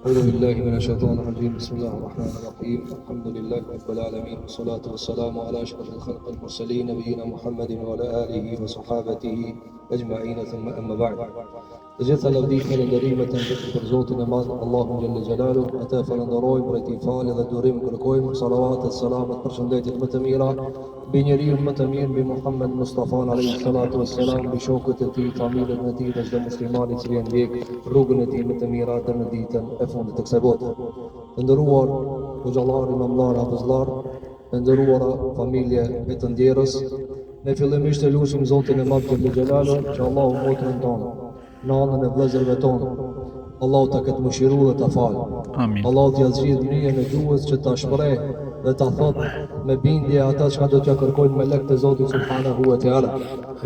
أعوذ بالله من الشيطان الرجيم بسم الله الرحمن الرحيم الحمد لله رب العالمين والصلاة والسلام على أشرف الخلق المرسلين نبينا محمد وعلى آله وصحابته أجمعين ثم أما بعد تجث الذي falënderimet për Zotin e Madh Allahun Gjelle Gjelalu, ata falenderojmë për ti falë dhe durim kërkojmë salavat, selamet, përshëndetjet më të mira mbi njeriu më të mirë, mbi Muhammed Mustafa alayhi salatu wassalam, mbi shokët e tij, familjen e tij dhe çdo musliman i cili e ndjek rrugën e tij më të mirë deri në ditën e fundit të kësaj bote. Të nderuar xhallar, imamlar, hafizllar, të nderuara familje e të ndjerës, ne fillimisht e lutim Zotin e Madh Gjelle Gjelalu që Allahu motrën tonë, nanën e vëllezërve tonë, Allahu ta këtë mëshiru dhe ta falë. Amin. Allahu t'ja zgjidh mirën e duhes që ta shpreh dhe ta thot me bindje ata që do t'ja kërkojnë me lekë të Zotit subhanahu wa taala.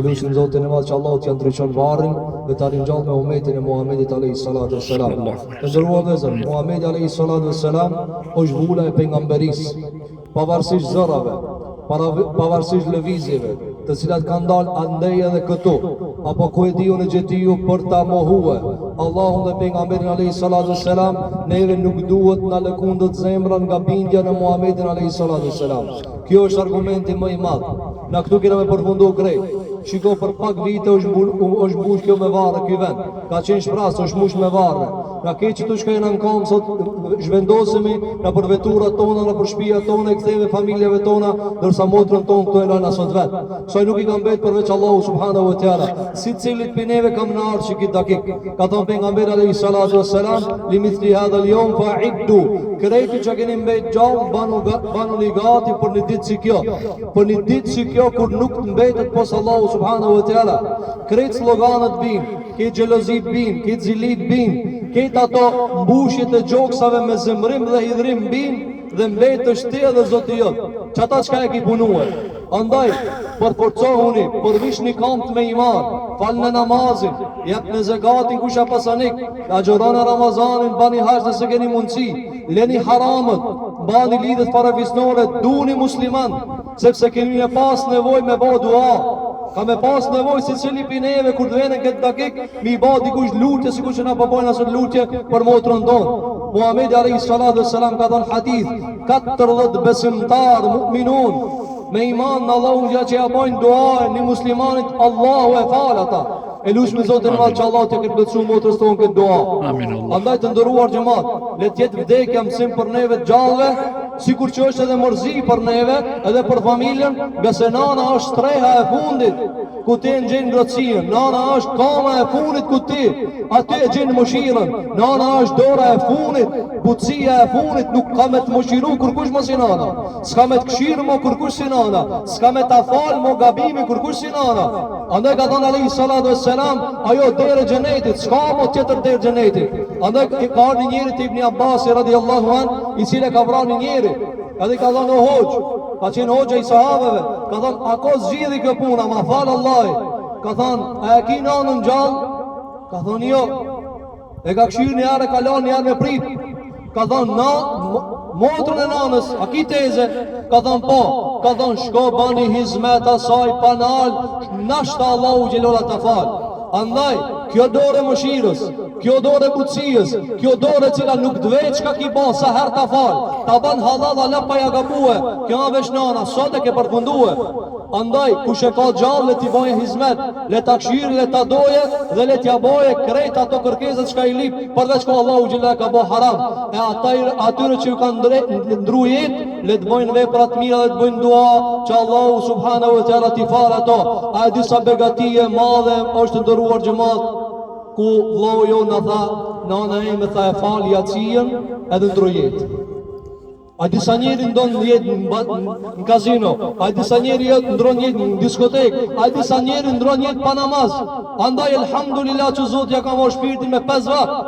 Lutim Zotin e Madh që Allahu t'ja ndriçon varrin dhe ta ringjall me umetin e Muhamedit alayhi salatu wassalam. Të nderuar vëllezër, Muhamedi alayhi salatu wassalam është vula e pejgamberisë, pavarësisht zërave, pavarësisht lëvizjeve, të cilat kanë dalë andej edhe këtu, apo ku e diu në gjetiju për ta mohue Allahun dhe pejgamberin alayhi salatu wassalam, neve nuk duhet na lëkundët zemra nga bindja në Muhamedit alayhi salatu wassalam. Kjo është argumenti më i madh. Na këtu kemi me përfundu krejt. Shiko, për pak vite është mbush kjo me varre ky vend. Ka qenë shprasë, është mbush me varre. Na ke që të shkojnë në kam sot zhvendosemi në për veturat tona, në për shtëpiat tona, e kthejmë familjeve tona, ndërsa motrën tonë këtu e lëna sot vet. Soi nuk i ka mbet përveç Allahu subhanahu wa taala. Sicilit prej neve kam në ardh çikit dakik. Ka thënë pejgamberi alayhi salatu wassalam, limithli hadha al-yawm fa'iddu. Krejti që keni mbet gjallë, banu një gati për një ditë si kjo. Për një ditë si kjo kur nuk të mbetet pos Allahu subhanahu wa taala. Krejt sloganët bin, këtë xhelozit bin, këtë zilit bin, këtë ato mbushjet e gjoksave me zemrim dhe hidhrim bin, dhe mbetësh ti edhe Zoti jot. Çata çka e ki punuar. Andaj, përforcohuni, përvish një kamp me iman, falë në namazin, jep në zekatin kusha pasanik, agjerona Ramazanin, bani haqë nëse keni mundësi, leni haramët, bani lidhet parafisnore, duni musliman, sepse keni me pas nevoj me bo dua, ka me pas nevoj si cili pineve kur të vene këtë dakik, mi ba dikush lutje, si ku që na përbojnë asët lutje për motrën tonë. Muhamedi alayhi salatu wassalam ka thënë hadith, 40 besimtar, mu'minun, me iman në Allahu gja që ja bojnë dua një muslimanit, Allahu e falë ata. E lushme Zotin e Madh që Allah të këtë plëtsu motrës tonë këtë dua. Andaj të ndëruar xhamat, le të jetë vdekja mësim për neve të gjallëve, sikur që është edhe mërzi për neve, edhe për familjen, nga se nana është streha e fundit, ku ti e gjenë ngrohtësinë, nana është kama e fundit ku ti, aty e gjenë mëshirën, nana është dora e fundit, butësia e fundit, nuk ka me të mëshiru kërkush më si nana, s'ka me të këshirë më kërkush si nana, s'ka me të falë më gabimi kërkush si nana. Andaj ka thënë alayhi salatu wassalam, ajo derë e xhenetit, s'ka më tjetër derë xhenetit. Andaj ka ardhur një njeri te Ibn Abbas radhiyallahu an, i cili ka vrarë një njeri, edhe ka thënë o hoxh, ka qenë hoxha i sahabeve, ka thënë a ka zgjidhur kjo puna, ma fal Allahi. Ka thënë a e ki nanën gjallë? Ka thënë jo. E ka këshirë një herë, ka lanë një herë me prit. Ka thënë motrën e nanës, a ki teze? Ka thënë po. Ka thënë shko bani hizmet asaj panal, nashta Allahu gjelola të falë. Andaj, kjo dore mëshirës, kjo dore butësijës, kjo dore cila nuk dveç ka ki ba sa her ta falë, ta ban halal ala pa ja gabue, kjo nga vesh nana, sot e ke përfundue. Andaj, kush e ka gjallë, le t'i baje hizmet, le t'a kshirë, le t'a doje, dhe le t'ja baje krejt ato kërkezet shka i lip, përveç ko Allahu gjilla ka bo haram. E atyre që ju kanë ndru jetë, le t'bojnë veprat mira dhe t'bojnë dua, që Allahu subhanahu wa ta'ala t'i falë ato. A e disa begatije madhe është ndëruar xhamat, ku vllau jo në tha, nana e me tha e falë jacien edhe ndru jetë. A disa njeri ndonë jetë në kazino, a disa njeri ndronë jetë në diskotek, a disa njeri ndronë jetë pa namaz. Andaj, elhamdulillah që Zotë ja ka marrë shpirtin me 5 vakë.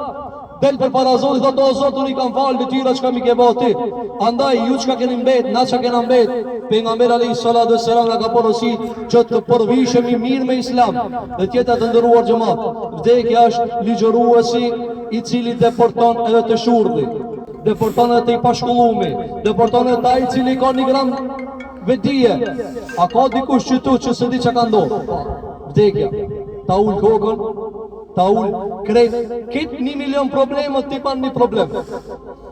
Del për para Zotit, thotë o Zotë, unë i kam falë detyra që kam i ke bati. Andaj, ju që ka keni mbet, na që kena mbet, pejgamberi alayhi salatu wassalam na ka porosit që të përvishemi mirë me Islam, dhe tjetë të ndëruar xhamat. Vdekja është ligjëruesi i cili deporton edhe të shurdhi, deporton edhe të i pashkullumi, deporton edhe ta i cili ka një gram vedije. A ka dikush që tu që se di që ka ndodhë? Vdekja, ta ullë kokën, ta ul krejt, kit 1 milion problemet ti ban një problem.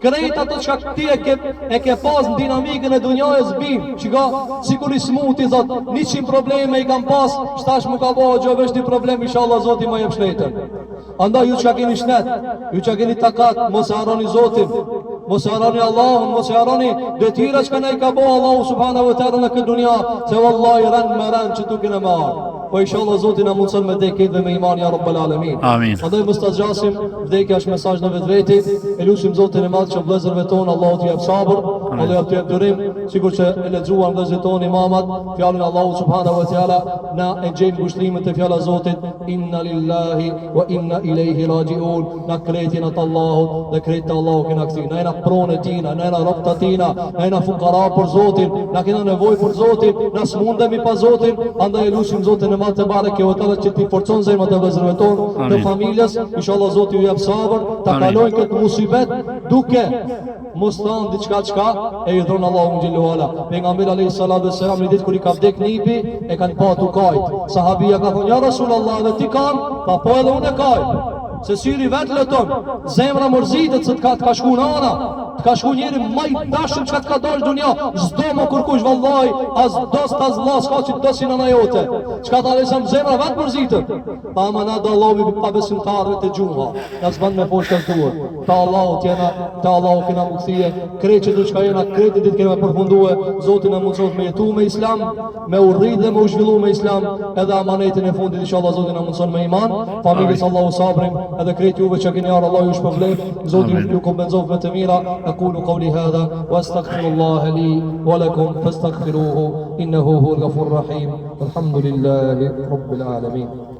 Krejt ato që ti e ke pas në dinamikën e dunjajës bin, që ka sikur i smuti, thot, 100 probleme i kam pas, shtash mu ka bëhë gjë vesh një problem, inshallah Zoti ma jep shletën. Andaj ju që keni shnet, ju që keni takat, mos e harroni Zotin, mos e harroni Allahun, mos e harroni detira që ka i ka bëhë Allahu subhanahu wa ta'ala në këtë dunja, se wallahi ran me ran që tu kene marë. Po inshallah Zoti na mundson me dekë dhe me iman ya rabbal alamin. Amin. Andaj mos ta zgjasim, vdekja është mesazh në vetveti. E lutim Zotin e Madh që vëllezërve tonë Allahu t'i jap sabër, Allahu t'i jap durim, sikur që e lexuan vëllezërit tonë imamat, fjalën e Allahut subhanahu wa taala, na e gjejmë ngushtrimin te fjala e Zotit, inna lillahi wa inna ilayhi raji'un. Na kretin atë Allahut dhe kretin Allahu kena kthyer. Na jena pronë tina, na jena rob tina, na jena fukara për Zotin, na kena nevojë për Zotin, na smundemi pa Zotin, andaj e lutim Zotin e Madh te bareke ve teala që ti forcon zemrat e vëllezërve tonë, të familjes, inshallah Zoti ju jap sabër, ta kalojnë këtë musibet duke mos thënë diçka çka e i dhon Allahu xhelalu ala. Pejgamberi alayhis salatu wassalam në ditë kur i ka vdek nipi, e kanë pa tu kajt. Sahabia ka thonë ja Rasulullah, dhe ti kan? Pa po edhe unë kaj. Se syri vetë lëton, zemra mërzitet se të ka shku në ana, të ka shku njeri maj dashën që të ka dosh dunja, zdo më kërkush vallaj, as dos të as las, ka që të dosin ana jote, që ka të alesam zemra vetë mërzitet, pa ama na da Allahu pa besimtarve të gjuha, na s'ban me fosh të duhet, ta Allahu tjena, ta Allahu kena më këthije, krejt që du qka jena, krejt ditë kena me përfundue, Zotin e mundësot me jetu me Islam, me urrit dhe me u zhvillu me Islam, edhe amanetin e fundit, inshallah Zotin e mundëson me iman, familjes Allahu sabrim, edhe krejt juve që keni arë Allah ju shpëvlef, Zotin ju kompenzof me të mira, aqulu qawli hadha, wa astaghfirullaha li, wa lakum, fastaghfiruhu, innehu hu al-ghafur rahim, alhamdulillahi rabbil alamin.